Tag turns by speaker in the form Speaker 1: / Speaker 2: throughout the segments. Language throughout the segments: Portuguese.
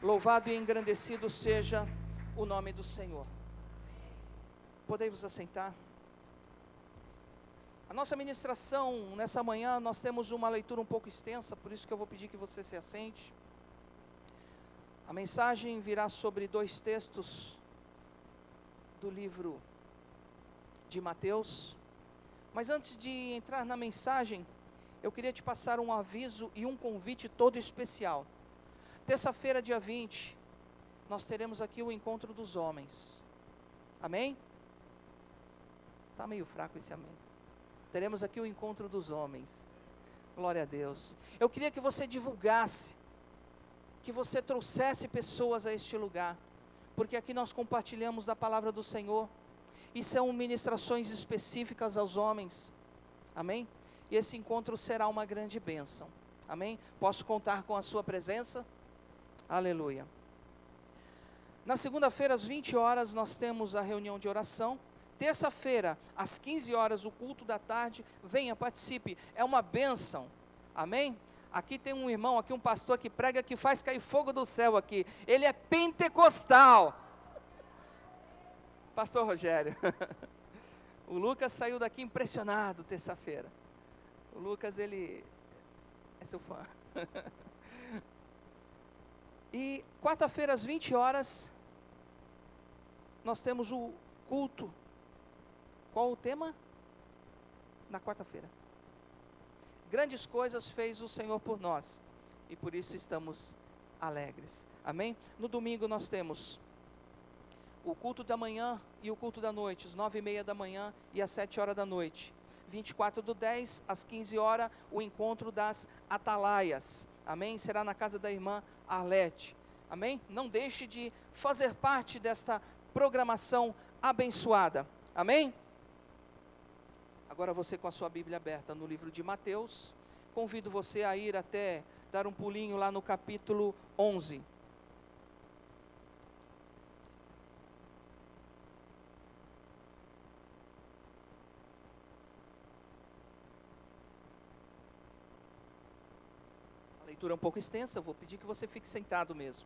Speaker 1: Louvado e engrandecido seja o nome do Senhor. Podem vos assentar. A nossa ministração nessa manhã, nós temos uma leitura um pouco extensa, por isso que eu vou pedir que você se assente. A mensagem virá sobre 2 textos do livro de Mateus. Mas antes de entrar na mensagem, eu queria te passar um aviso e um convite todo especial. Terça-feira, dia 20, nós teremos aqui o encontro dos homens. Amém? Está meio fraco esse amém. Teremos aqui o encontro dos homens. Glória a Deus. Eu queria que você divulgasse, que você trouxesse pessoas a este lugar, porque aqui nós compartilhamos da palavra do Senhor, e são ministrações específicas aos homens. Amém? E esse encontro será uma grande bênção. Amém? Posso contar com a sua presença? Aleluia. Na segunda-feira, às 20 horas, nós temos a reunião de oração. Terça-feira, às 15 horas, o culto da tarde. Venha, participe, é uma bênção. Amém? Aqui tem um irmão, aqui um pastor que prega, que faz cair fogo do céu aqui. Ele é pentecostal. Pastor Rogério. O Lucas saiu daqui impressionado terça-feira. O Lucas, ele é seu fã. E quarta-feira, às 20 horas, nós temos o culto. Qual o tema? Na quarta-feira. Grandes coisas fez o Senhor por nós, e por isso estamos alegres. Amém? No domingo nós temos o culto da manhã e o culto da noite, às 9:30 da manhã e às 7 horas da noite. 24/10, às 15 horas, o encontro das atalaias. Amém? Será na casa da irmã Arlete. Amém? Não deixe de fazer parte desta programação abençoada. Amém? Agora você com a sua Bíblia aberta no livro de Mateus. Convido você a ir até, dar um pulinho lá no capítulo 11. A leitura é um pouco extensa, eu vou pedir que você fique sentado mesmo.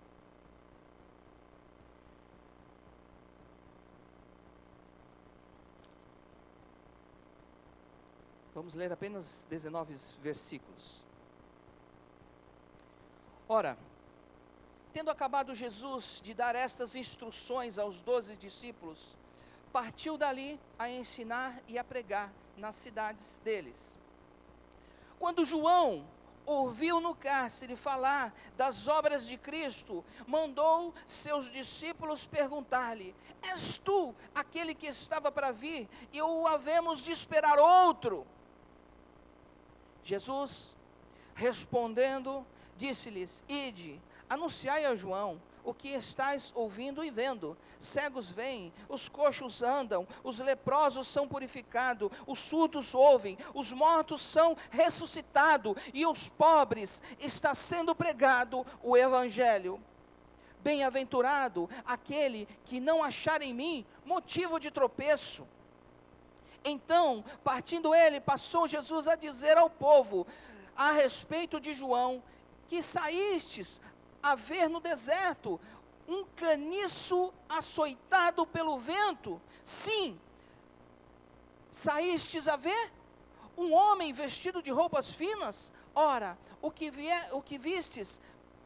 Speaker 1: Vamos ler apenas 19 versículos. Ora, tendo acabado Jesus de dar estas instruções aos 12 discípulos, partiu dali a ensinar e a pregar nas cidades deles. Quando João ouviu no cárcere falar das obras de Cristo, mandou seus discípulos perguntar-lhe: és tu aquele que estava para vir, e ou havemos de esperar outro? Jesus, respondendo, disse-lhes: ide, anunciai a João o que estáis ouvindo e vendo. Cegos veem, os coxos andam, os leprosos são purificados, os surdos ouvem, os mortos são ressuscitados, e os pobres está sendo pregado o evangelho. Bem-aventurado aquele que não achar em mim motivo de tropeço. Então, partindo ele, passou Jesus a dizer ao povo, a respeito de João, que saístes a ver no deserto um caniço açoitado pelo vento? Sim, saístes a ver um homem vestido de roupas finas? Ora, o que vistes,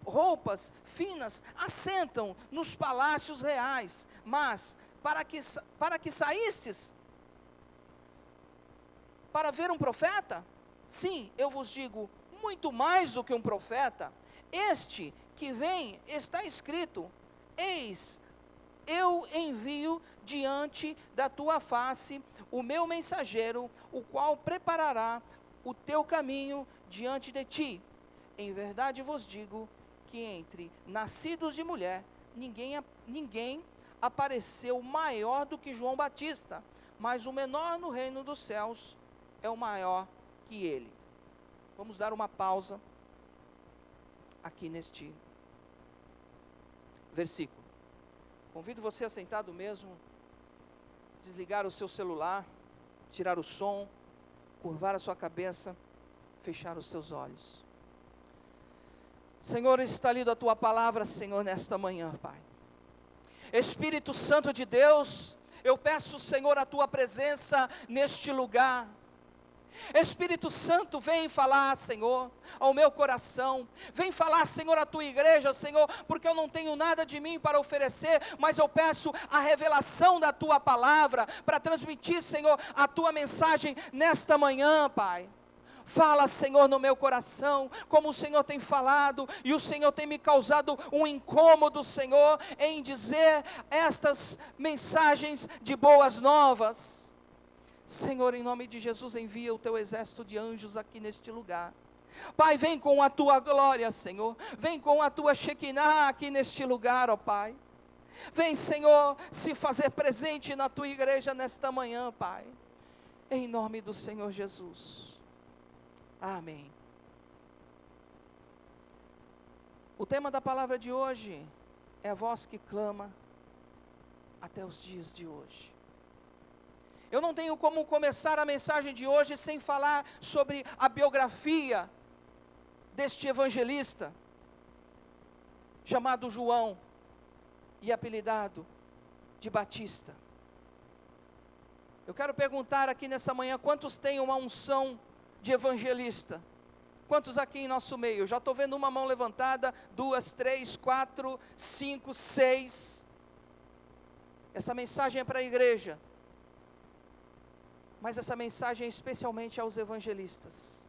Speaker 1: roupas finas, assentam nos palácios reais. Mas, para que saístes? Para ver um profeta? Sim, eu vos digo, muito mais do que um profeta. Este que vem, está escrito: eis, eu envio diante da tua face o meu mensageiro, o qual preparará o teu caminho diante de ti. Em verdade vos digo que entre nascidos de mulher, ninguém apareceu maior do que João Batista, mas o menor no reino dos céus é o maior que ele. Vamos dar uma pausa aqui neste versículo. Convido você a sentado mesmo, desligar o seu celular, tirar o som, curvar a sua cabeça, fechar os teus olhos. Senhor, está lido a tua palavra, Senhor, nesta manhã, Pai. Espírito Santo de Deus, eu peço, Senhor, a tua presença neste lugar. Espírito Santo, vem falar, Senhor, ao meu coração. Vem falar, Senhor, à tua igreja, Senhor, porque eu não tenho nada de mim para oferecer, mas eu peço a revelação da tua palavra, para transmitir, Senhor, a tua mensagem nesta manhã, Pai. Fala, Senhor, no meu coração, como o Senhor tem falado, e o Senhor tem me causado um incômodo, Senhor, em dizer estas mensagens de boas novas. Senhor, em nome de Jesus, envia o teu exército de anjos aqui neste lugar. Pai, vem com a tua glória, Senhor. Vem com a tua Shekinah aqui neste lugar, ó Pai. Vem, Senhor, se fazer presente na tua igreja nesta manhã, Pai. Em nome do Senhor Jesus. Amém. O tema da palavra de hoje é a voz que clama até os dias de hoje. Eu não tenho como começar a mensagem de hoje sem falar sobre a biografia deste evangelista, chamado João, e apelidado de Batista. Eu quero perguntar aqui nessa manhã, quantos têm uma unção de evangelista? Quantos aqui em nosso meio? Eu já estou vendo uma mão levantada, 2, 3, 4, 5, 6. Essa mensagem é para a igreja. Mas essa mensagem é especialmente aos evangelistas.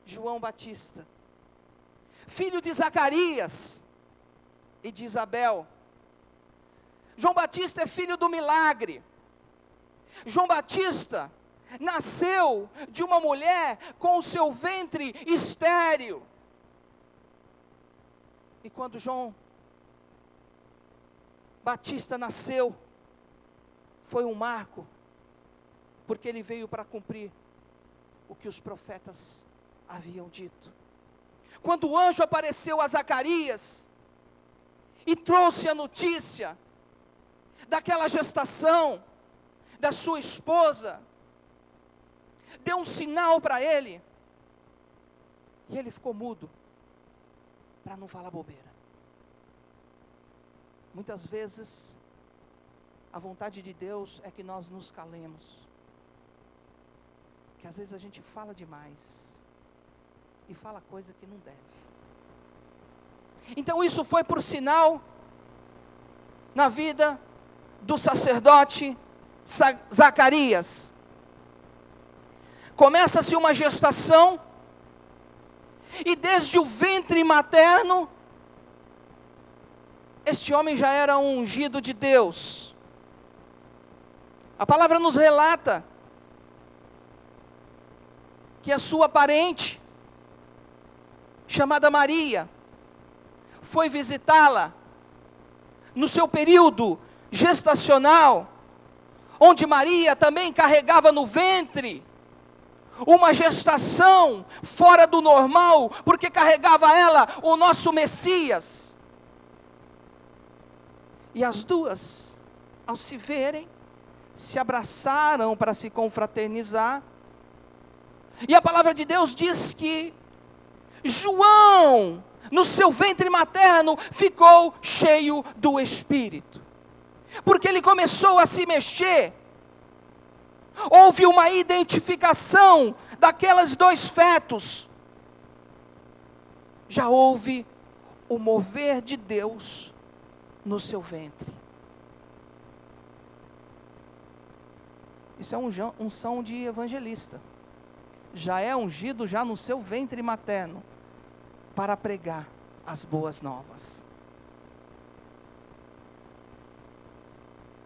Speaker 1: João Batista, filho de Zacarias e de Isabel. João Batista é filho do milagre. João Batista nasceu de uma mulher com o seu ventre estéril. E quando João Batista nasceu, foi um marco, porque ele veio para cumprir o que os profetas haviam dito. Quando o anjo apareceu a Zacarias e trouxe a notícia daquela gestação da sua esposa, deu um sinal para ele, e ele ficou mudo, para não falar bobeira. Muitas vezes, a vontade de Deus é que nós nos calemos, que às vezes a gente fala demais, e fala coisa que não deve. Então isso foi por sinal, na vida do sacerdote Zacarias. Começa-se uma gestação, e desde o ventre materno, este homem já era um ungido de Deus. A palavra nos relata que a sua parente, chamada Maria, foi visitá-la no seu período gestacional, onde Maria também carregava no ventre uma gestação fora do normal, porque carregava ela o nosso Messias. E as duas, ao se verem, se abraçaram para se confraternizar. E a palavra de Deus diz que João, no seu ventre materno, ficou cheio do Espírito, porque ele começou a se mexer. Houve uma identificação daqueles dois fetos. Já houve o mover de Deus no seu ventre. Isso é unção de evangelista. Já é ungido já no seu ventre materno, para pregar as boas novas.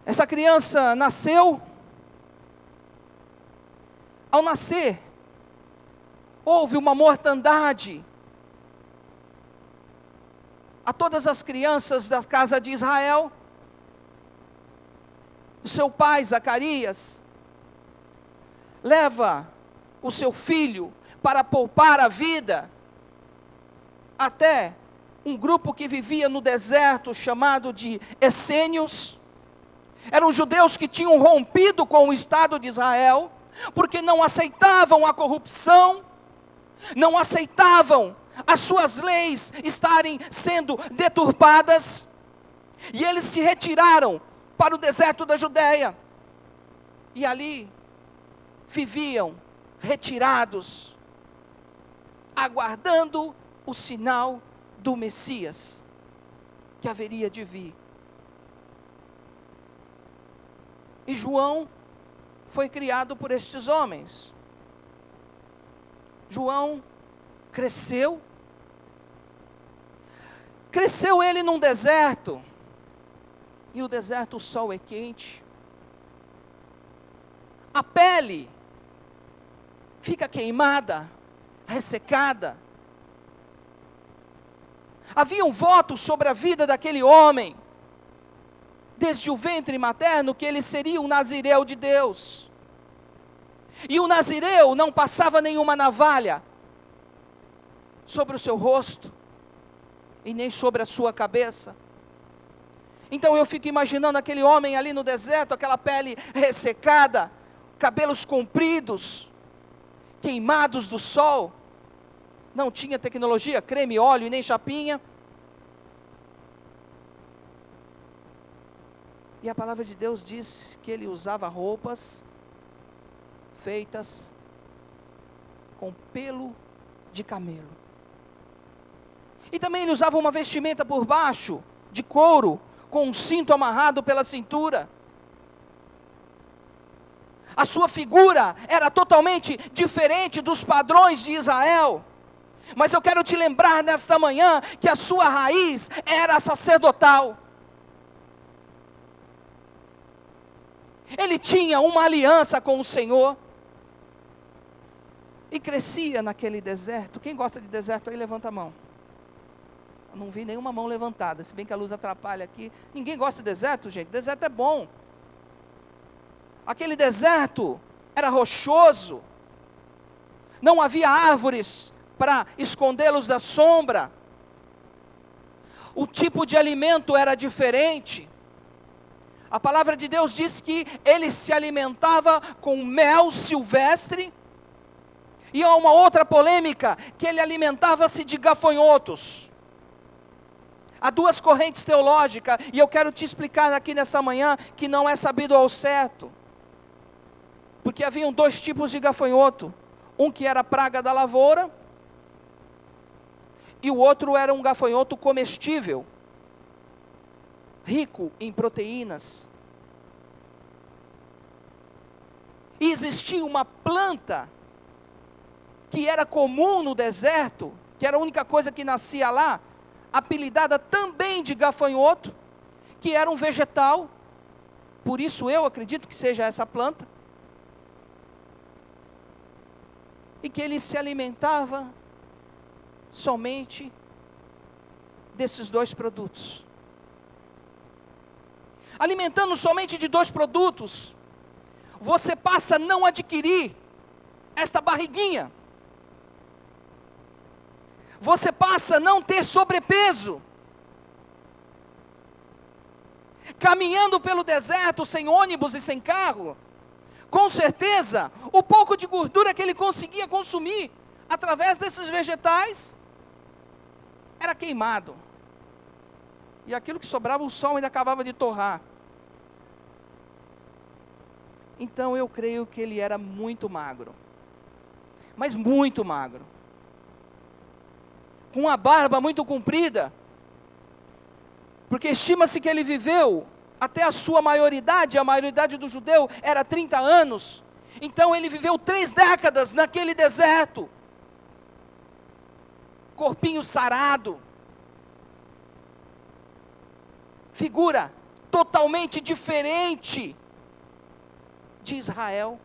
Speaker 1: Essa criança nasceu. Ao nascer, houve uma mortandade a todas as crianças da casa de Israel. O seu pai, Zacarias, leva o seu filho para poupar a vida, até um grupo que vivia no deserto, chamado de essênios. Eram judeus que tinham rompido com o Estado de Israel, porque não aceitavam a corrupção, não aceitavam as suas leis estarem sendo deturpadas, e eles se retiraram para o deserto da Judéia, e ali viviam retirados, aguardando o sinal do Messias, que haveria de vir. E João foi criado por estes homens. João cresceu ele num deserto, e o deserto, o sol é quente, a pele fica queimada, ressecada. Havia um voto sobre a vida daquele homem, desde o ventre materno, que ele seria um nazireu de Deus. E o nazireu não passava nenhuma navalha sobre o seu rosto, e nem sobre a sua cabeça. Então eu fico imaginando aquele homem ali no deserto, aquela pele ressecada, cabelos compridos, queimados do sol. Não tinha tecnologia, creme, óleo e nem chapinha. E a palavra de Deus diz que ele usava roupas feitas com pelo de camelo. E também ele usava uma vestimenta por baixo, de couro, com um cinto amarrado pela cintura. A sua figura era totalmente diferente dos padrões de Israel. Mas eu quero te lembrar nesta manhã que a sua raiz era sacerdotal. Ele tinha uma aliança com o Senhor. E crescia naquele deserto. Quem gosta de deserto aí, levanta a mão. Eu não vi nenhuma mão levantada, se bem que a luz atrapalha aqui. Ninguém gosta de deserto, gente. Deserto é bom. Aquele deserto era rochoso. Não havia árvores para escondê-los da sombra. O tipo de alimento era diferente. A palavra de Deus diz que ele se alimentava com mel silvestre. E há uma outra polêmica, que ele alimentava-se de gafanhotos. Há duas correntes teológicas, e eu quero te explicar aqui nessa manhã, que não é sabido ao certo. Porque haviam dois tipos de gafanhoto. Um que era praga da lavoura, e o outro era um gafanhoto comestível, rico em proteínas. E existia uma planta que era comum no deserto, que era a única coisa que nascia lá, apelidada também de gafanhoto, que era um vegetal. Por isso eu acredito que seja essa planta. E que ele se alimentava somente desses dois produtos. Alimentando somente de dois produtos, você passa a não adquirir esta barriguinha. Você passa a não ter sobrepeso. Caminhando pelo deserto, sem ônibus e sem carro, com certeza, o pouco de gordura que ele conseguia consumir, através desses vegetais, era queimado. E aquilo que sobrava, o sol ainda acabava de torrar. Então eu creio que ele era muito magro. Mas muito magro. Com uma barba muito comprida. Porque estima-se que ele viveu até a sua maioridade. A maioridade do judeu era 30 anos. Então ele viveu 3 décadas naquele deserto. Corpinho sarado. Figura totalmente diferente de Israel.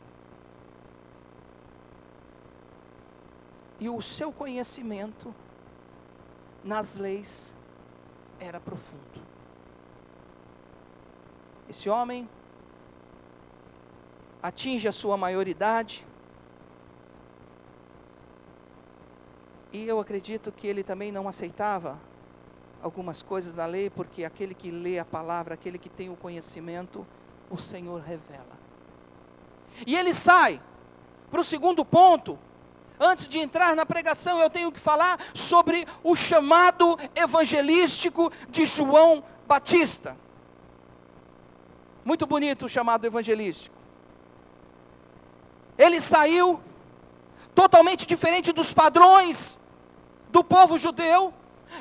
Speaker 1: E o seu conhecimento nas leis era profundo. Esse homem atinge a sua maioridade. E eu acredito que ele também não aceitava algumas coisas da lei, porque aquele que lê a palavra, aquele que tem o conhecimento, o Senhor revela. E ele sai para o segundo ponto. Antes de entrar na pregação, eu tenho que falar sobre o chamado evangelístico de João Batista. Muito bonito o chamado evangelístico. Ele saiu totalmente diferente dos padrões do povo judeu,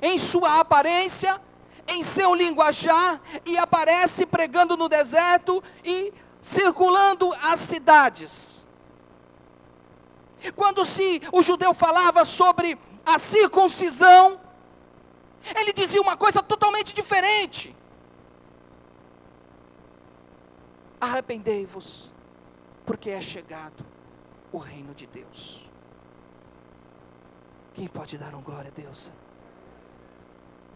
Speaker 1: em sua aparência, em seu linguajar, e aparece pregando no deserto e circulando as cidades. Quando o judeu falava sobre a circuncisão, ele dizia uma coisa totalmente diferente. Arrependei-vos, porque é chegado o reino de Deus. Quem pode dar glória a Deus?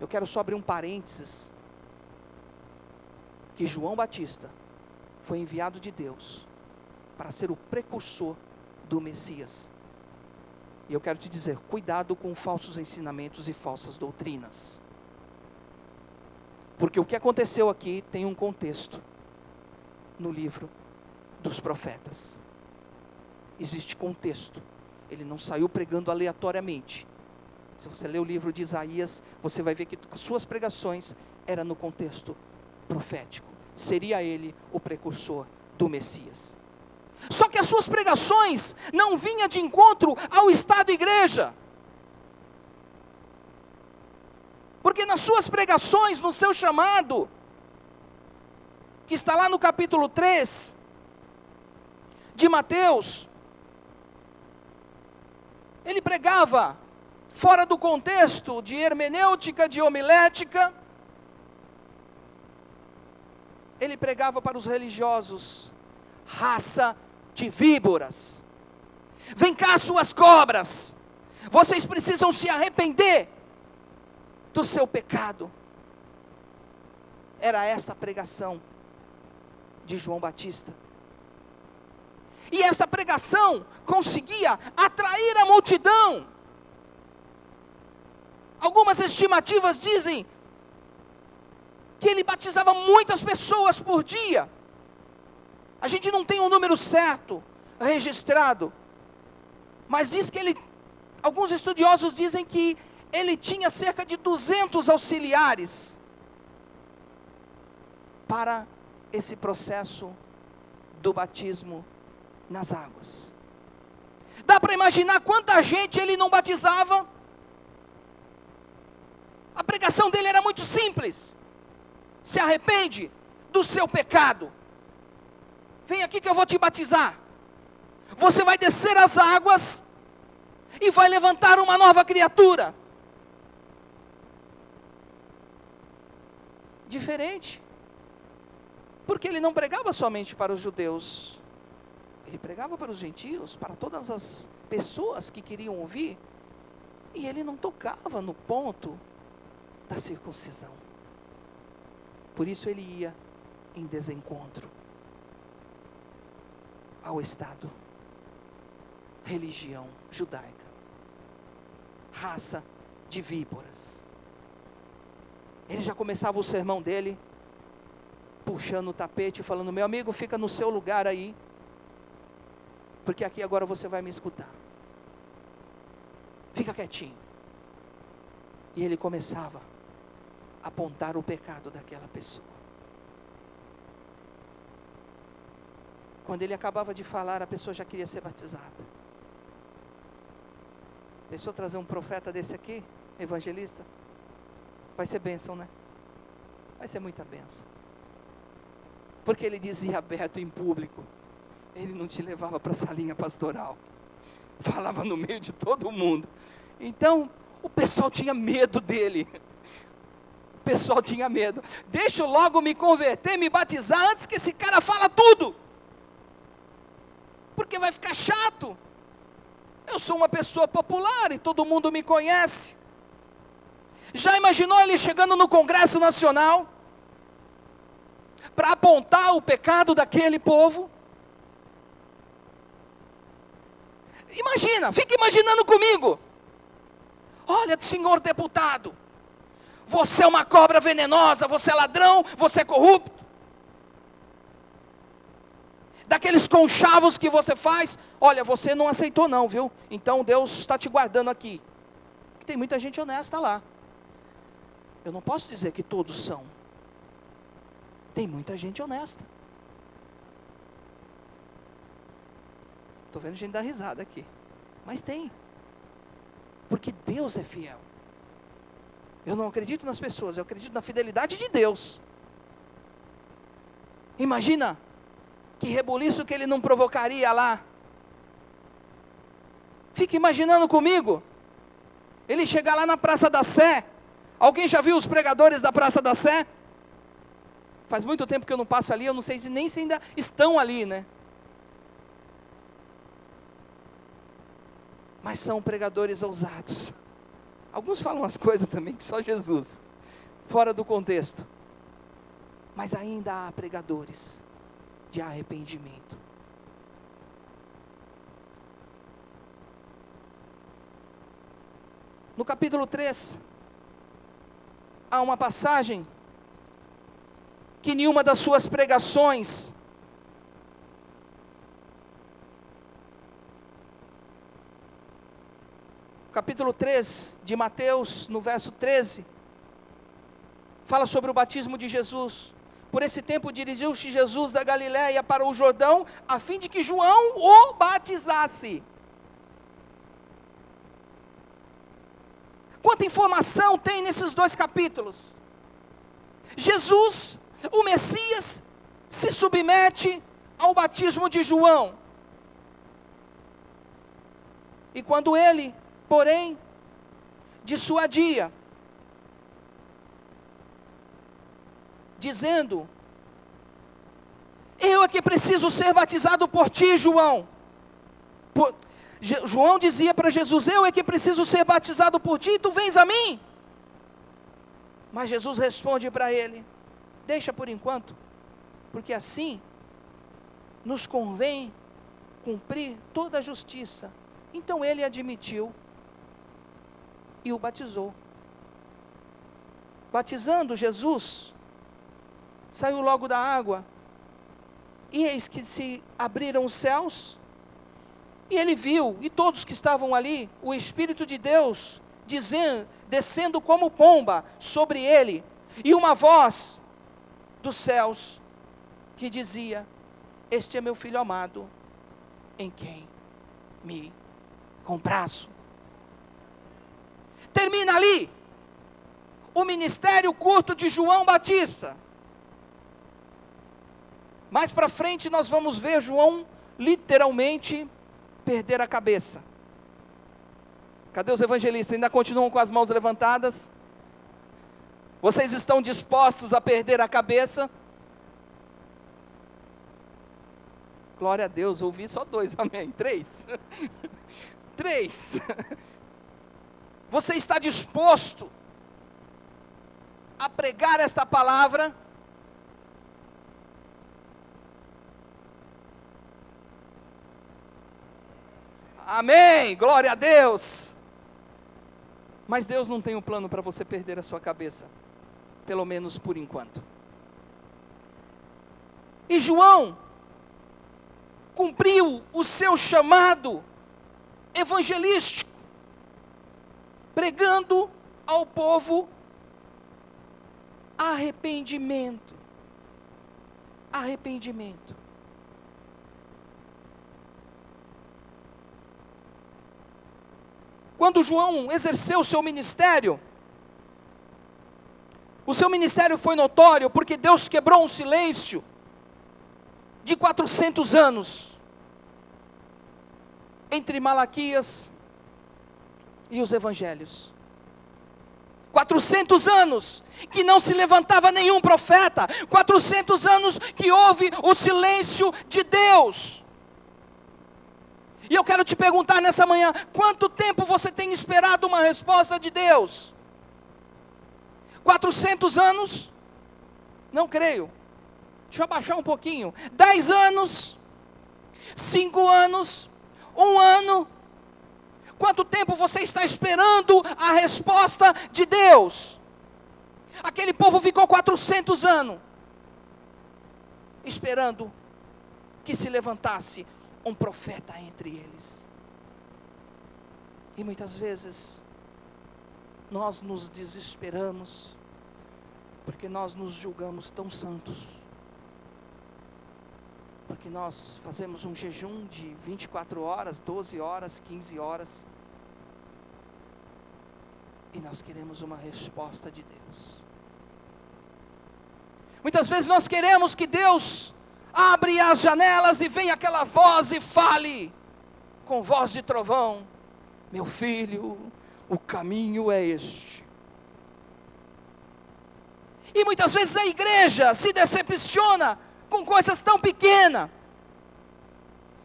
Speaker 1: Eu quero só abrir um parênteses, que João Batista foi enviado de Deus para ser o precursor do Messias. E eu quero te dizer, cuidado com falsos ensinamentos e falsas doutrinas. Porque o que aconteceu aqui tem um contexto no livro dos profetas. Existe contexto. Ele não saiu pregando aleatoriamente. Se você ler o livro de Isaías, você vai ver que as suas pregações eram no contexto profético. Seria ele o precursor do Messias. Só que as suas pregações não vinham de encontro ao Estado igreja. Porque nas suas pregações, no seu chamado, que está lá no capítulo 3 de Mateus, ele pregava fora do contexto de hermenêutica, de homilética. Ele pregava para os religiosos: raça de víboras, vem cá suas cobras, vocês precisam se arrepender do seu pecado. Era esta a pregação de João Batista. E essa pregação conseguia atrair a multidão. Algumas estimativas dizem que ele batizava muitas pessoas por dia. A gente não tem um número certo registrado, mas diz que alguns estudiosos dizem que ele tinha cerca de 200 auxiliares para esse processo do batismo nas águas. Dá para imaginar quanta gente ele não batizava? A pregação dele era muito simples: se arrepende do seu pecado, vem aqui que eu vou te batizar. Você vai descer as águas e vai levantar uma nova criatura. Diferente. Porque ele não pregava somente para os judeus. Ele pregava para os gentios, para todas as pessoas que queriam ouvir. E ele não tocava no ponto da circuncisão. Por isso ele ia em desencontro ao Estado, religião judaica, raça de víboras. Ele já começava o sermão dele puxando o tapete, falando: meu amigo, fica no seu lugar aí, porque aqui agora você vai me escutar. Fica quietinho. E ele começava a apontar o pecado daquela pessoa. Quando ele acabava de falar, a pessoa já queria ser batizada. Pensou trazer um profeta desse aqui, evangelista? Vai ser bênção, né? Vai ser muita bênção. Porque ele dizia aberto em público. Ele não te levava para a salinha pastoral. Falava no meio de todo mundo. Então, o pessoal tinha medo dele. O pessoal tinha medo. Deixa eu logo me converter, me batizar, antes que esse cara fala tudo. Porque vai ficar chato. Eu sou uma pessoa popular e todo mundo me conhece. Já imaginou ele chegando no Congresso Nacional para apontar o pecado daquele povo? Imagina, fica imaginando comigo. Olha, senhor deputado, você é uma cobra venenosa, você é ladrão, você é corrupto. Daqueles conchavos que você faz, Olha, você não aceitou não, viu? Então Deus está te guardando aqui. Porque tem muita gente honesta lá. Eu não posso dizer que todos são. Tem muita gente honesta. Estou vendo gente dar risada aqui. Mas tem. Porque Deus é fiel. Eu não acredito nas pessoas, eu acredito na fidelidade de Deus. Imagina que rebuliço que ele não provocaria lá. Fica imaginando comigo. Ele chegar lá na Praça da Sé. Alguém já viu os pregadores da Praça da Sé? Faz muito tempo que eu não passo ali, eu não sei nem se ainda estão ali, né? Mas são pregadores ousados. Alguns falam umas coisas também que só Jesus, fora do contexto. Mas ainda há pregadores de arrependimento. No capítulo 3, há uma passagem que em uma das suas pregações, capítulo 3 de Mateus, no verso 13, fala sobre o batismo de Jesus. Por esse tempo dirigiu-se Jesus da Galiléia para o Jordão, a fim de que João o batizasse. Quanta informação tem nesses dois capítulos? Jesus, o Messias, se submete ao batismo de João. E quando ele, porém, dissuadia, dizendo: eu é que preciso ser batizado por ti, João. João dizia para Jesus: eu é que preciso ser batizado por ti, e tu vens a mim? Mas Jesus responde para ele: deixa por enquanto, porque assim nos convém cumprir toda a justiça. Então ele admitiu e o batizou. Batizando Jesus, saiu logo da água, e eis que se abriram os céus, e ele viu, e todos que estavam ali, o Espírito de Deus descendo como pomba sobre ele, e uma voz dos céus que dizia: este é meu filho amado, em quem me comprazo. Termina ali o ministério curto de João Batista. Mais para frente nós vamos ver João literalmente perder a cabeça. Cadê os evangelistas? Ainda continuam com as mãos levantadas? Vocês estão dispostos a perder a cabeça? Glória a Deus, ouvi só 2, amém. 3. 3. Você está disposto a pregar esta palavra? Amém, glória a Deus. Mas Deus não tem um plano para você perder a sua cabeça, pelo menos por enquanto. E João cumpriu o seu chamado evangelístico, pregando ao povo arrependimento. Arrependimento. Quando João exerceu o seu ministério foi notório porque Deus quebrou um silêncio de 400 anos entre Malaquias e os evangelhos. 400 anos que não se levantava nenhum profeta, 400 anos que houve o silêncio de Deus. E eu quero te perguntar nessa manhã: quanto tempo você tem esperado uma resposta de Deus? 400 anos? Não creio. Deixa eu abaixar um pouquinho. 10 anos? 5 anos? 1 ano? Quanto tempo você está esperando a resposta de Deus? Aquele povo ficou 400 anos esperando que se levantasse um profeta entre eles. E muitas vezes nós nos desesperamos, porque nós nos julgamos tão santos, porque nós fazemos um jejum de 24 horas, 12 horas, 15 horas, e nós queremos uma resposta de Deus. Muitas vezes nós queremos que Deus abra as janelas e venha aquela voz e fale, com voz de trovão: meu filho, o caminho é este. E muitas vezes a igreja se decepciona com coisas tão pequenas,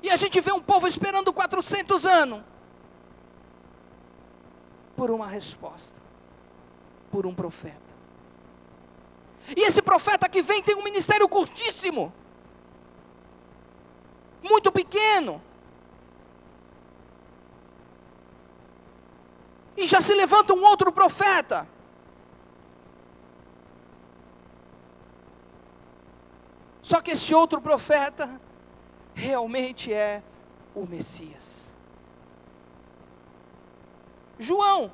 Speaker 1: e a gente vê um povo esperando 400 anos, por uma resposta, por um profeta. E esse profeta que vem tem um ministério curtíssimo, muito pequeno, e já se levanta um outro profeta, só que esse outro profeta realmente é o Messias. João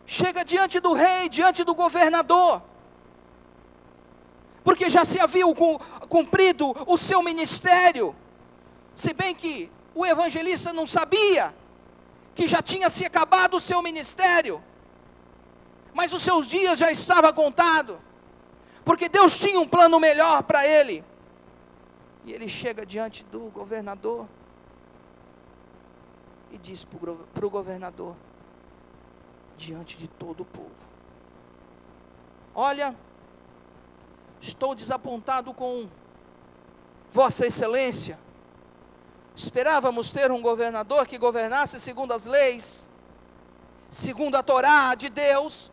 Speaker 1: chega diante do rei, diante do governador, porque já se havia cumprido o seu ministério, se bem que o evangelista não sabia que já tinha se acabado o seu ministério, mas os seus dias já estavam contados, porque Deus tinha um plano melhor para ele. E ele chega diante do governador e diz para o governador, diante de todo o povo: olha, estou desapontado com Vossa Excelência. Esperávamos ter um governador que governasse segundo as leis, segundo a Torá de Deus,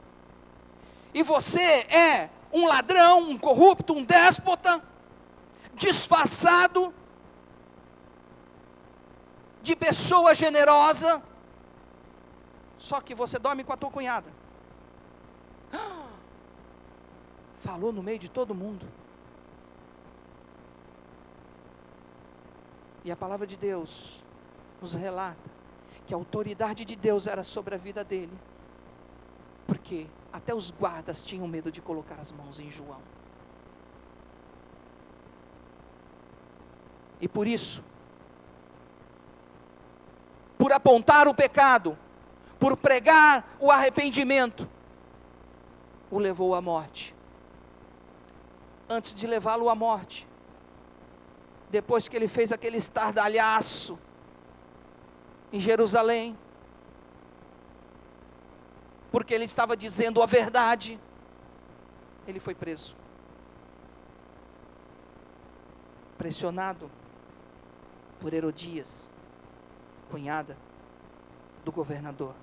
Speaker 1: e você é um ladrão, um corrupto, um déspota, disfarçado de pessoa generosa, só que você dorme com a tua cunhada. Falou no meio de todo mundo. E a palavra de Deus nos relata que a autoridade de Deus era sobre a vida dele, porque até os guardas tinham medo de colocar as mãos em João. E por isso, por apontar o pecado, por pregar o arrependimento, o levou à morte. Antes de levá-lo à morte, depois que ele fez aquele estardalhaço em Jerusalém, porque ele estava dizendo a verdade, ele foi preso, pressionado por Herodias, cunhada do governador.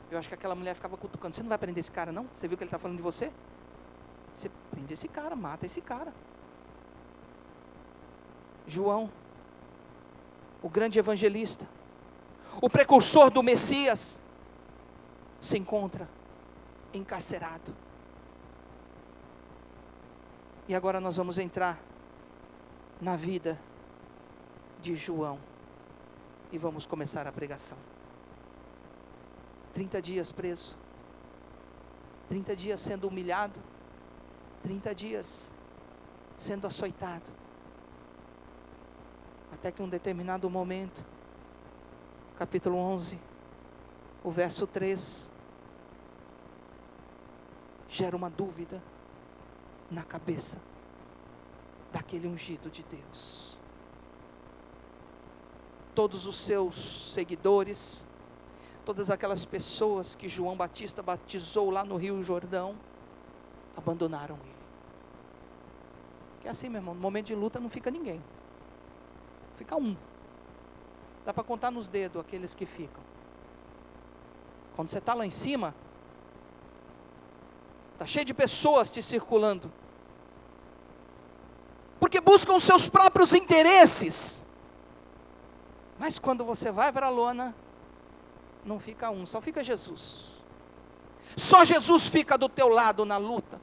Speaker 1: Eu acho que aquela mulher ficava cutucando: você não vai prender esse cara não? Você viu que ele está falando de você? Você prende esse cara, mata esse cara. João, o grande evangelista, o precursor do Messias, se encontra encarcerado. E agora nós vamos entrar na vida de João e vamos começar a pregação. 30 dias preso, 30 dias sendo humilhado, 30 dias sendo açoitado, até que um determinado momento, capítulo 11, o verso 3, gera uma dúvida na cabeça daquele ungido de Deus. Todos os seus seguidores, todas aquelas pessoas que João Batista batizou lá no Rio Jordão, abandonaram ele. Que é assim, meu irmão, no momento de luta não fica ninguém, fica um. Dá para contar nos dedos aqueles que ficam. Quando você está lá em cima, está cheio de pessoas te circulando, porque buscam os seus próprios interesses. Mas quando você vai para a lona, não fica um, só fica Jesus. Só Jesus fica do teu lado na luta.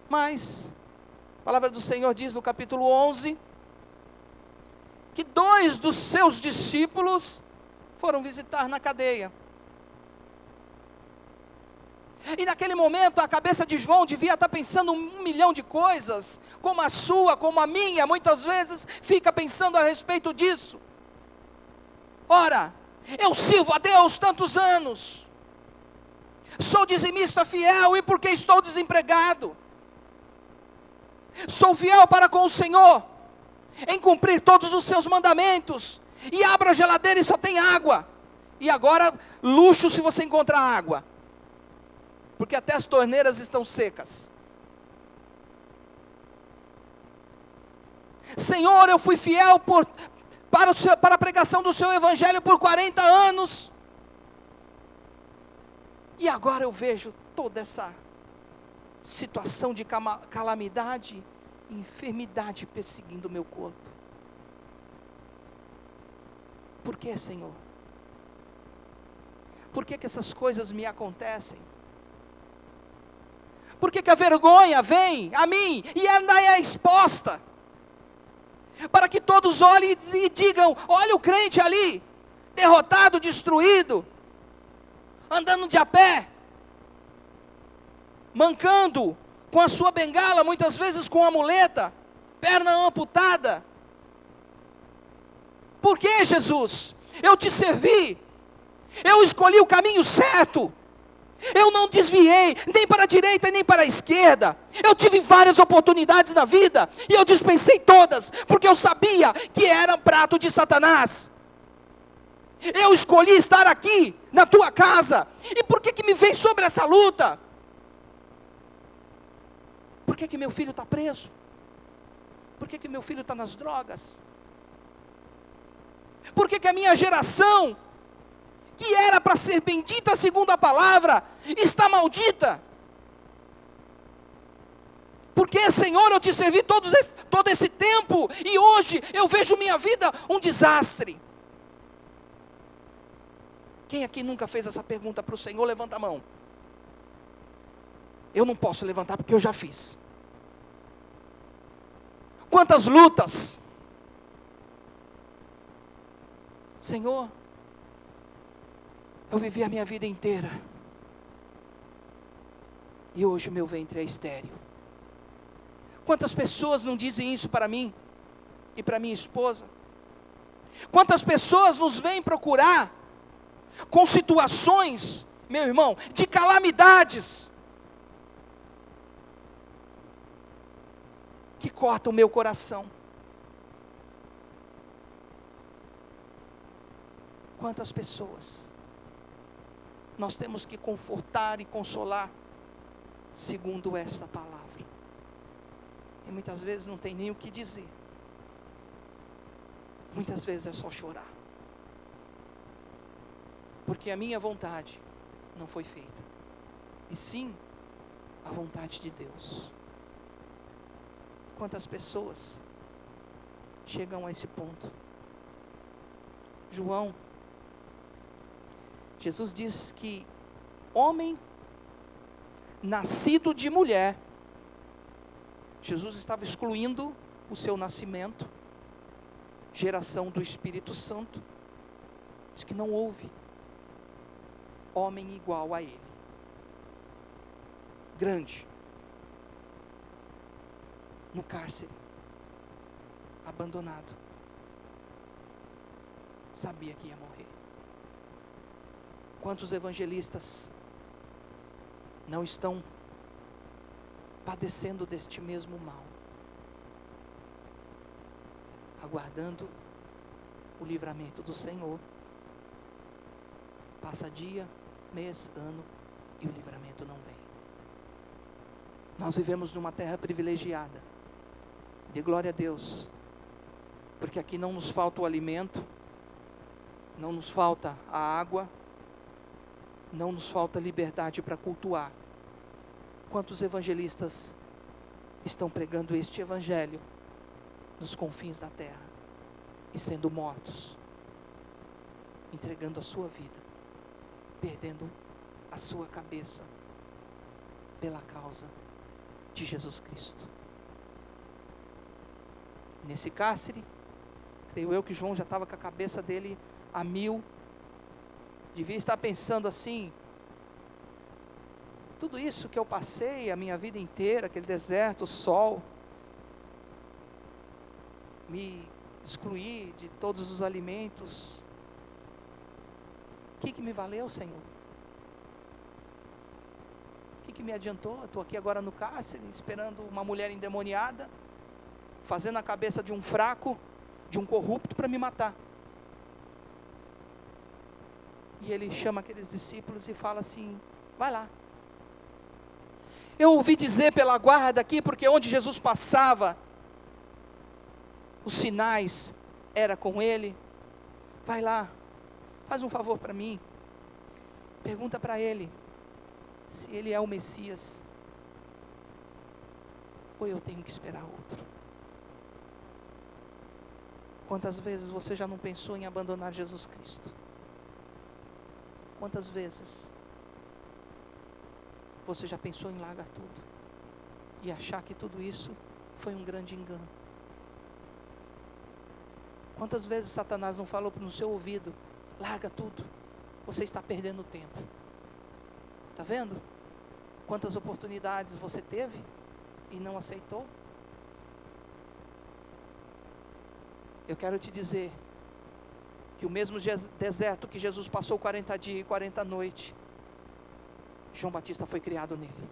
Speaker 1: Mas A palavra do Senhor diz no capítulo 11, que 2 dos seus discípulos foram visitar na cadeia. E naquele momento a cabeça de João devia estar pensando 1.000.000 de coisas, como a sua, como a minha, muitas vezes fica pensando a respeito disso. Ora, eu sirvo a Deus tantos anos, sou dizimista fiel, e por que estou desempregado? Sou fiel para com o Senhor, em cumprir todos os seus mandamentos, e abro a geladeira e só tem água, e agora luxo se você encontrar água, porque até as torneiras estão secas. Senhor, eu fui fiel para a pregação do seu evangelho por 40 anos, e agora eu vejo toda essa situação de calamidade e enfermidade perseguindo o meu corpo. Por que, Senhor? Por que essas coisas me acontecem? Por que a vergonha vem a mim e ainda é exposta? Para que todos olhem e digam: olha o crente ali, derrotado, destruído, andando de a pé, mancando, com a sua bengala, muitas vezes com a muleta, perna amputada. Por que, Jesus? Eu te servi, eu escolhi o caminho certo, eu não desviei, nem para a direita, nem para a esquerda. Eu tive várias oportunidades na vida, e eu dispensei todas, porque eu sabia que era prato de Satanás. Eu escolhi estar aqui, na tua casa, e por que me veio sobre essa luta? Por que meu filho está preso? Por que meu filho está nas drogas? Por que a minha geração, que era para ser bendita segundo a palavra, está maldita? Por que, Senhor, eu te servi todo esse tempo, e hoje eu vejo minha vida um desastre? Quem aqui nunca fez essa pergunta para o Senhor? Levanta a mão. Eu não posso levantar porque eu já fiz. Quantas lutas, Senhor, eu vivi a minha vida inteira, e hoje o meu ventre é estéril. Quantas pessoas não dizem isso para mim e para minha esposa? Quantas pessoas nos vêm procurar com situações, meu irmão, de calamidades, que cortam o meu coração? Quantas pessoas nós temos que confortar e consolar, segundo esta palavra? E muitas vezes não tem nem o que dizer, muitas vezes é só chorar, porque a minha vontade não foi feita, e sim a vontade de Deus. Quantas pessoas chegam a esse ponto? Jesus diz que homem nascido de mulher, Jesus estava excluindo o seu nascimento, geração do Espírito Santo, diz que não houve homem igual a ele, grande, no cárcere, abandonado, sabia que ia morrer. Quantos evangelistas não estão padecendo deste mesmo mal, aguardando o livramento do Senhor? Passa dia, mês, ano, e o livramento não vem. Nós vivemos numa terra privilegiada, de glória a Deus, porque aqui não nos falta o alimento, não nos falta a água, não nos falta liberdade para cultuar. Quantos evangelistas estão pregando este evangelho nos confins da terra e sendo mortos, entregando a sua vida, perdendo a sua cabeça pela causa de Jesus Cristo? nesse cárcere. Creio eu que João já estava com a cabeça dele a mil. Devia estar pensando assim: tudo isso que eu passei a minha vida inteira, aquele deserto, o sol, me excluir de todos os alimentos, o que me valeu, Senhor? O que me adiantou? Eu estou aqui agora no cárcere, esperando uma mulher endemoniada, fazendo a cabeça de um fraco, de um corrupto para me matar. E ele chama aqueles discípulos e fala assim: vai lá. Eu ouvi dizer pela guarda aqui, porque onde Jesus passava, os sinais era com ele. Vai lá, faz um favor para mim, pergunta para ele se ele é o Messias, ou eu tenho que esperar outro. Quantas vezes você já não pensou em abandonar Jesus Cristo? Quantas vezes você já pensou em largar tudo e achar que tudo isso foi um grande engano? Quantas vezes Satanás não falou no seu ouvido: larga tudo, você está perdendo tempo? Está vendo? Quantas oportunidades você teve e não aceitou? Eu quero te dizer que o mesmo deserto que Jesus passou 40 dias e 40 noites, João Batista foi criado nele.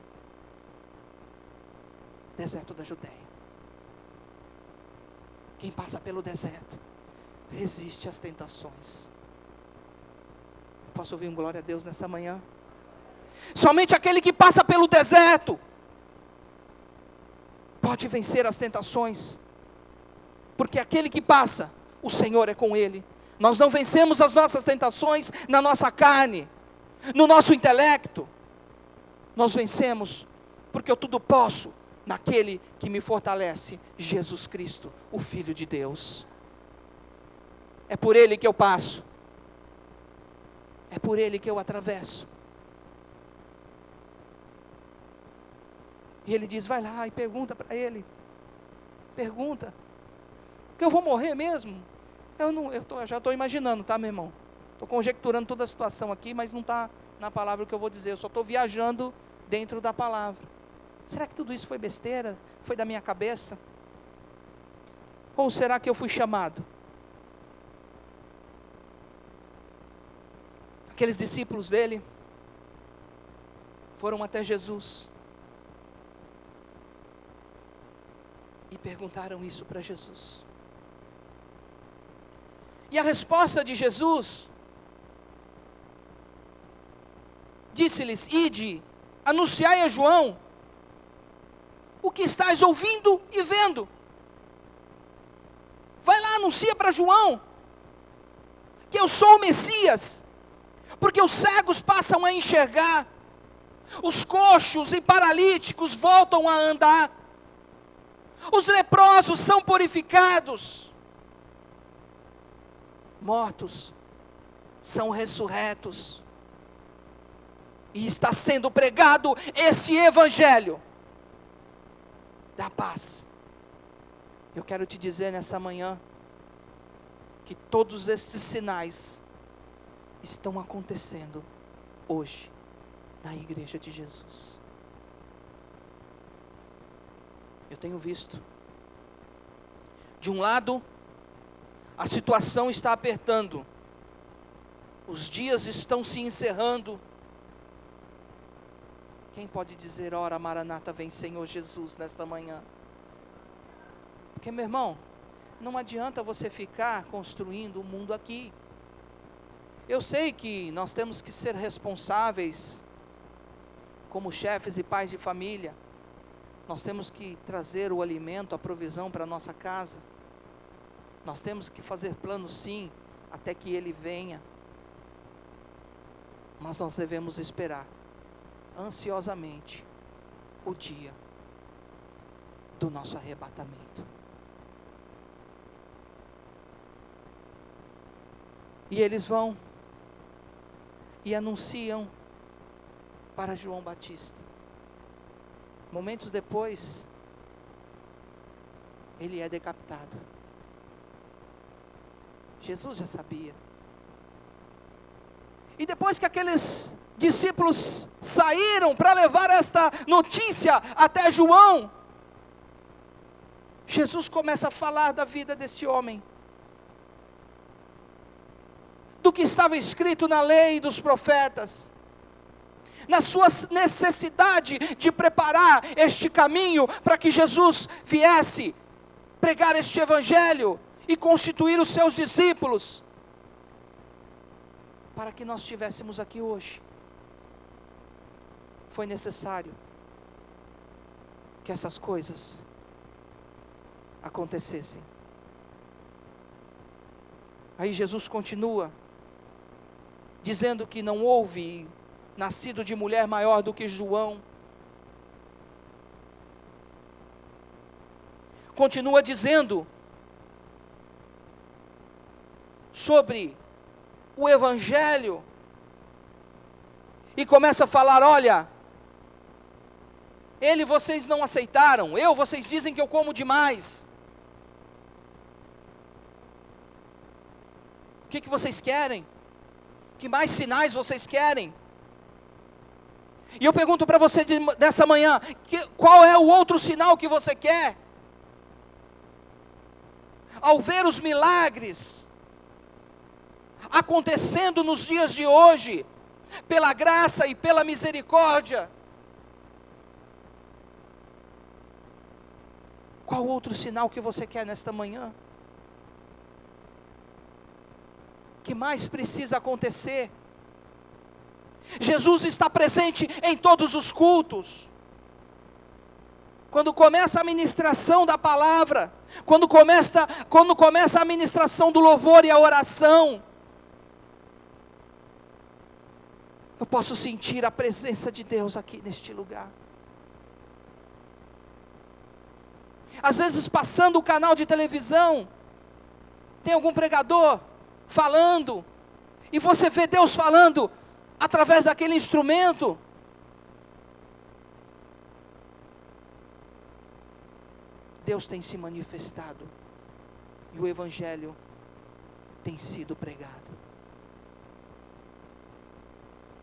Speaker 1: Deserto da Judeia. Quem passa pelo deserto resiste às tentações. Posso ouvir um glória a Deus nessa manhã? Somente aquele que passa pelo deserto pode vencer as tentações, porque aquele que passa, o Senhor é com ele. Nós não vencemos as nossas tentações na nossa carne, no nosso intelecto. Nós vencemos porque eu tudo posso naquele que me fortalece, Jesus Cristo, o Filho de Deus. É por ele que eu passo, é por ele que eu atravesso. E ele diz: vai lá e pergunta para ele. Pergunta. Porque eu vou morrer mesmo? Já estou imaginando, tá, meu irmão? Estou conjecturando toda a situação aqui, mas não está na palavra o que eu vou dizer. Eu só estou viajando dentro da palavra. Será que tudo isso foi besteira? Foi da minha cabeça? Ou será que eu fui chamado? Aqueles discípulos dele foram até Jesus e perguntaram isso para Jesus. E a resposta de Jesus: disse-lhes: ide, anunciai a João o que estás ouvindo e vendo. Vai lá, anuncia para João que eu sou o Messias, porque os cegos passam a enxergar, os coxos e paralíticos voltam a andar, os leprosos são purificados, mortos são ressurretos, e está sendo pregado esse evangelho da paz. Eu quero te dizer nessa manhã que todos esses sinais estão acontecendo hoje na igreja de Jesus. Eu tenho visto, de um lado, a situação está apertando, os dias estão se encerrando. Quem pode dizer: ora, Maranata, vem Senhor Jesus nesta manhã? Porque, meu irmão, não adianta você ficar construindo o mundo aqui. Eu sei que nós temos que ser responsáveis, como chefes e pais de família. Nós temos que trazer o alimento, a provisão para a nossa casa. Nós temos que fazer planos, sim, até que Ele venha. Mas nós devemos esperar ansiosamente o dia do nosso arrebatamento. E eles vão e anunciam para João Batista. Momentos depois, ele é decapitado. Jesus já sabia. E depois que aqueles discípulos saíram para levar esta notícia até João, Jesus começa a falar da vida desse homem, do que estava escrito na lei dos profetas, na sua necessidade de preparar este caminho para que Jesus viesse pregar este evangelho e constituir os seus discípulos, para que nós estivéssemos aqui hoje. Foi necessário que essas coisas acontecessem. Aí Jesus continua dizendo que não houve nascido de mulher maior do que João. Continua dizendo sobre o evangelho e começa a falar: olha, ele vocês não aceitaram, vocês dizem que eu como demais. O que vocês querem? Que mais sinais vocês querem? E eu pergunto para você dessa manhã, qual é o outro sinal que você quer? Ao ver os milagres acontecendo nos dias de hoje, pela graça e pela misericórdia, qual outro sinal que você quer nesta manhã? O que mais precisa acontecer? Jesus está presente em todos os cultos. Quando começa a ministração da palavra, quando começa a ministração do louvor e a oração, eu posso sentir a presença de Deus aqui neste lugar. Às vezes, passando o canal de televisão, tem algum pregador falando, e você vê Deus falando através daquele instrumento. Deus tem se manifestado, e o evangelho tem sido pregado,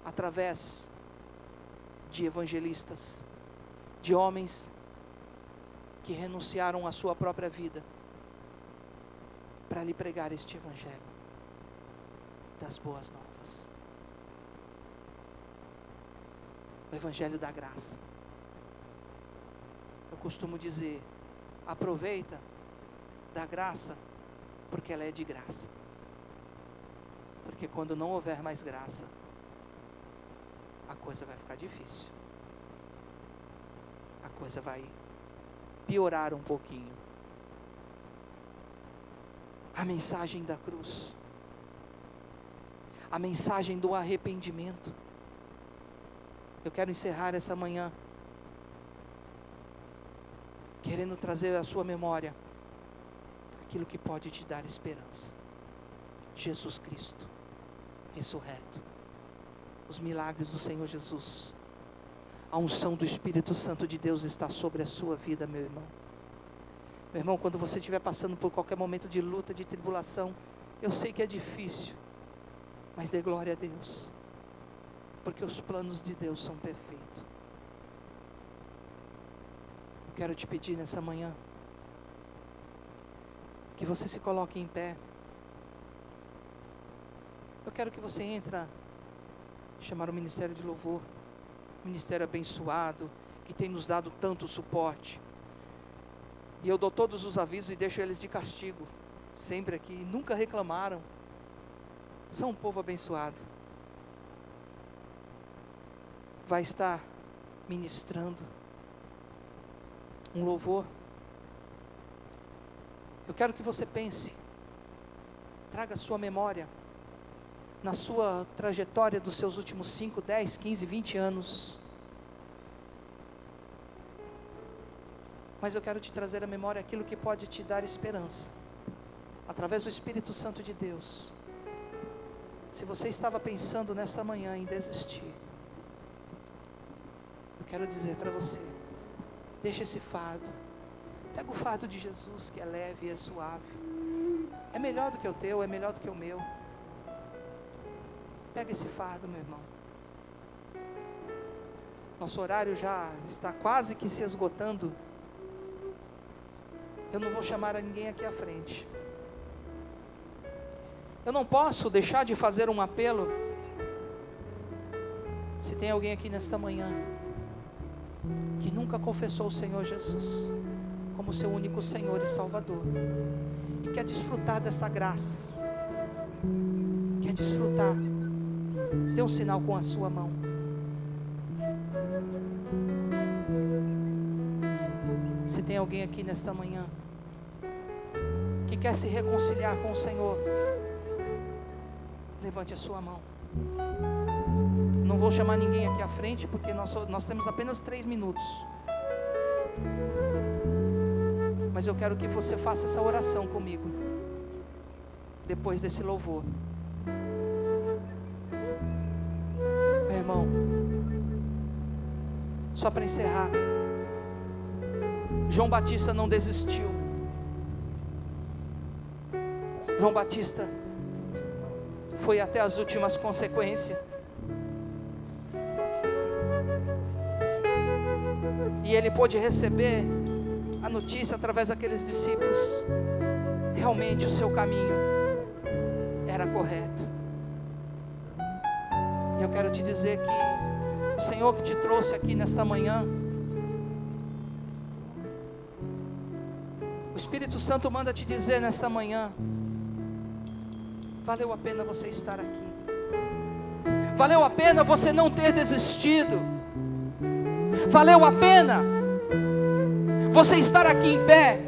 Speaker 1: através de evangelistas, de homens que renunciaram à sua própria vida, para lhe pregar este evangelho das boas novas, o evangelho da graça. Eu costumo dizer: aproveita da graça, porque ela é de graça. Porque quando não houver mais graça, a coisa vai ficar difícil. A coisa vai piorar um pouquinho. A mensagem da cruz, a mensagem do arrependimento. Eu quero encerrar essa manhã querendo trazer à sua memória aquilo que pode te dar esperança. Jesus Cristo ressurreto, os milagres do Senhor Jesus, a unção do Espírito Santo de Deus está sobre a sua vida, meu irmão. Meu irmão, quando você estiver passando por qualquer momento de luta, de tribulação, eu sei que é difícil, mas dê glória a Deus, porque os planos de Deus são perfeitos. Eu quero te pedir nessa manhã, que você se coloque em pé. Eu quero que você entre, chamar o Ministério de Louvor, ministério abençoado, que tem nos dado tanto suporte. E eu dou todos os avisos e deixo eles de castigo, sempre aqui, nunca reclamaram. São um povo abençoado. Vai estar ministrando um louvor. Eu quero que você pense, traga a sua memória, na sua trajetória dos seus últimos 5, 10, 15, 20 anos. Mas eu quero te trazer à memória aquilo que pode te dar esperança, através do Espírito Santo de Deus. Se você estava pensando nesta manhã em desistir, eu quero dizer para você: deixa esse fardo, Pega o fardo de Jesus, que é leve e é suave. É melhor do que o teu, é melhor do que o meu. Pega esse fardo, meu irmão. Nosso horário já está quase que se esgotando. Eu não vou chamar a ninguém aqui à frente. Eu não posso deixar de fazer um apelo. Se tem alguém aqui nesta manhã que nunca confessou o Senhor Jesus como seu único Senhor e Salvador, e quer desfrutar desta graça, quer desfrutar, dê um sinal com a sua mão. Se tem alguém aqui nesta manhã que quer se reconciliar com o Senhor, levante a sua mão. Não vou chamar ninguém aqui à frente, porque nós temos apenas 3 minutos. Mas eu quero que você faça essa oração comigo, depois desse louvor. Meu irmão, só para encerrar, João Batista não desistiu. João Batista foi até as últimas consequências. E ele pôde receber a notícia através daqueles discípulos. Realmente o seu caminho era correto. E eu quero te dizer que o Senhor que te trouxe aqui nesta manhã, o Espírito Santo manda te dizer nesta manhã: valeu a pena você estar aqui. Valeu a pena você não ter desistido. Valeu a pena você estar aqui em pé.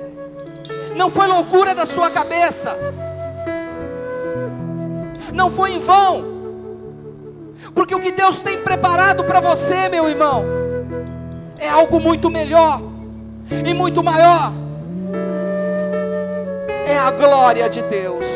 Speaker 1: Não foi loucura da sua cabeça. Não foi em vão. Porque o que Deus tem preparado para você, meu irmão, é algo muito melhor e muito maior. É a glória de Deus.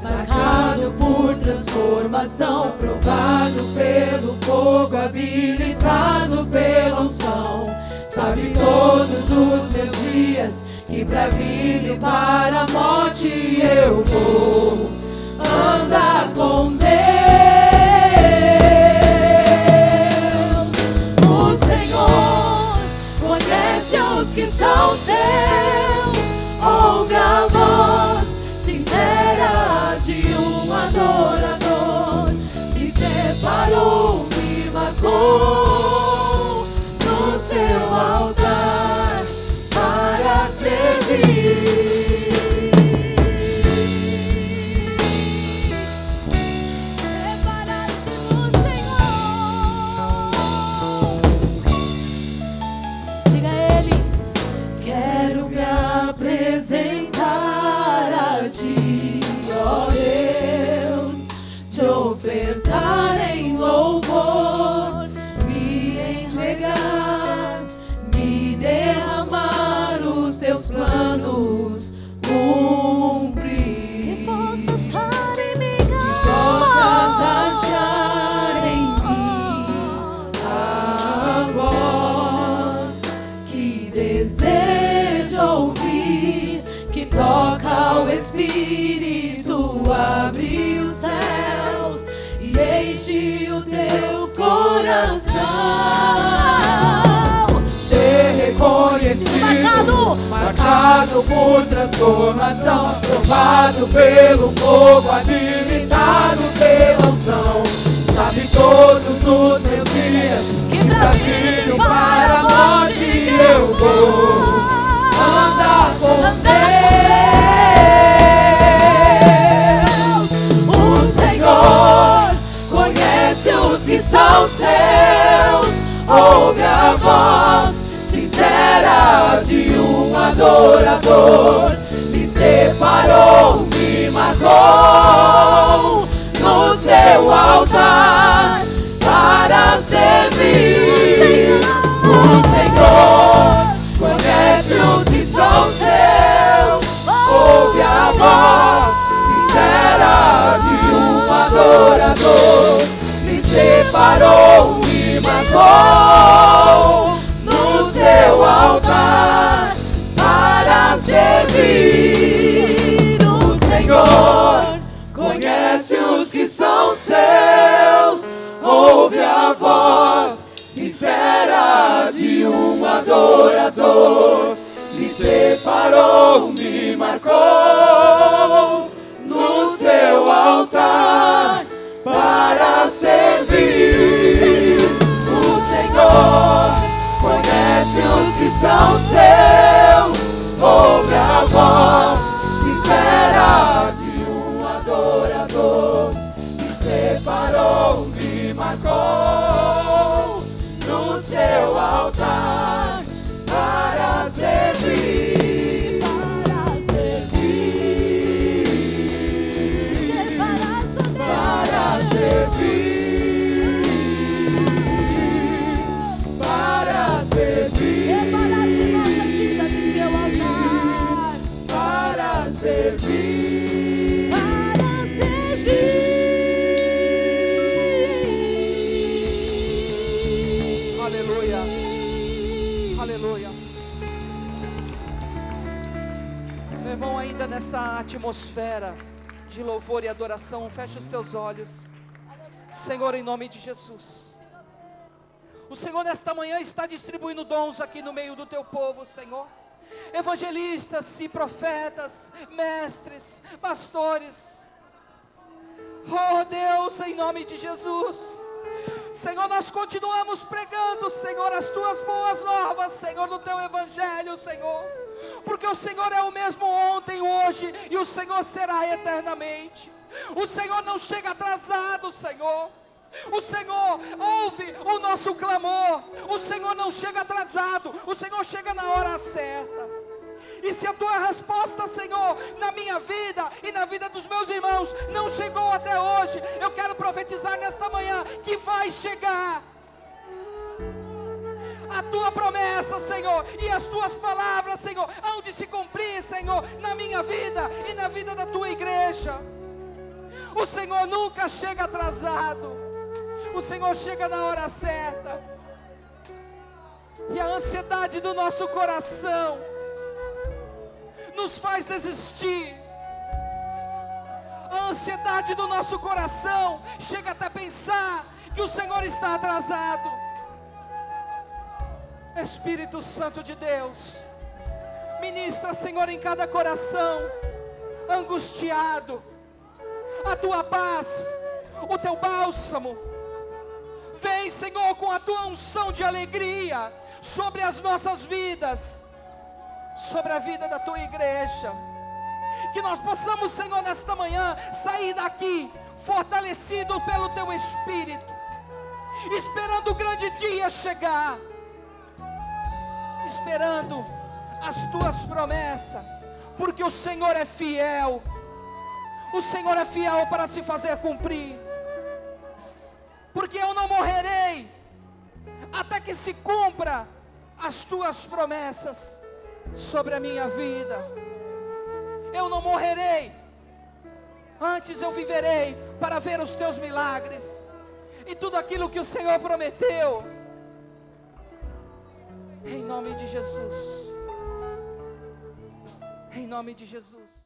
Speaker 2: Marcado por transformação, provado pelo fogo, habilitado pela unção. Sabe todos os meus dias que pra vida e para a morte eu vou andar com Deus. O Senhor conhece os que são seus, ouve a voz sincera de um adorador. Me separou, me marcou no seu altar para servir. Separa-te do Senhor. Diga a Ele: quero me apresentar a Ti, ó Deus, te ofertar em louvor, me entregar, me derramar os Seus planos, cumprir. Que possas achar em mim, a voz Espírito abre os céus e enche o teu coração.
Speaker 3: Ser reconhecido, marcado por transformação, provado pelo fogo, habilitado pela unção. Sabe todos os meus dias, que pra filho para a morte eu vou andar com Deus.
Speaker 2: O Senhor conhece os que são seus, ouve a voz sincera de um adorador. Me separou, me marcou no seu altar para servir. O Senhor conhece os que são seus, ouve a voz sincera de um adorador. Me separou, me marcou no seu altar para servir. O Senhor conhece os que são seus, ouve a voz sincera de um adorador. Me separou, me marcou no seu altar para servir. O Senhor conhece os que são seus, ouve a voz sincera de um adorador. Me separou, me marcou no seu altar para servir, para servir, para servir, para servir. Separaste nossas vidas em teu altar para servir, para servir.
Speaker 1: Aleluia. Aleluia. Meu irmão, ainda nessa atmosfera de louvor e adoração, feche os teus olhos. Senhor, em nome de Jesus, o Senhor nesta manhã está distribuindo dons aqui no meio do teu povo, Senhor. Evangelistas e profetas, mestres, pastores. Oh Deus, em nome de Jesus, Senhor, nós continuamos pregando, Senhor, as tuas boas novas, Senhor, no teu evangelho, Senhor, porque o Senhor é o mesmo ontem, hoje, e o Senhor será eternamente. O Senhor não chega atrasado, Senhor. O Senhor ouve o nosso clamor. O Senhor não chega atrasado, o Senhor chega na hora certa. E se a tua resposta, Senhor, na minha vida e na vida dos meus irmãos não chegou até hoje, eu quero profetizar nesta manhã que vai chegar. A tua promessa, Senhor, e as tuas palavras, Senhor, hão de se cumprir, Senhor, na minha vida e na vida da tua igreja. O Senhor nunca chega atrasado, o Senhor chega na hora certa. E a ansiedade do nosso coração nos faz desistir. A ansiedade do nosso coração chega até pensar que o Senhor está atrasado. Espírito Santo de Deus, ministra, Senhor, em cada coração angustiado, a tua paz, o teu bálsamo. Vem, Senhor, com a tua unção de alegria sobre as nossas vidas, sobre a vida da tua igreja. Que nós possamos, Senhor, nesta manhã sair daqui fortalecido pelo teu Espírito, esperando o grande dia chegar, esperando as tuas promessas, porque o Senhor é fiel. O Senhor é fiel para se fazer cumprir. Porque eu não morrerei até que se cumpra as tuas promessas sobre a minha vida. Eu não morrerei, antes eu viverei para ver os teus milagres e tudo aquilo que o Senhor prometeu. Em nome de Jesus. Em nome de Jesus.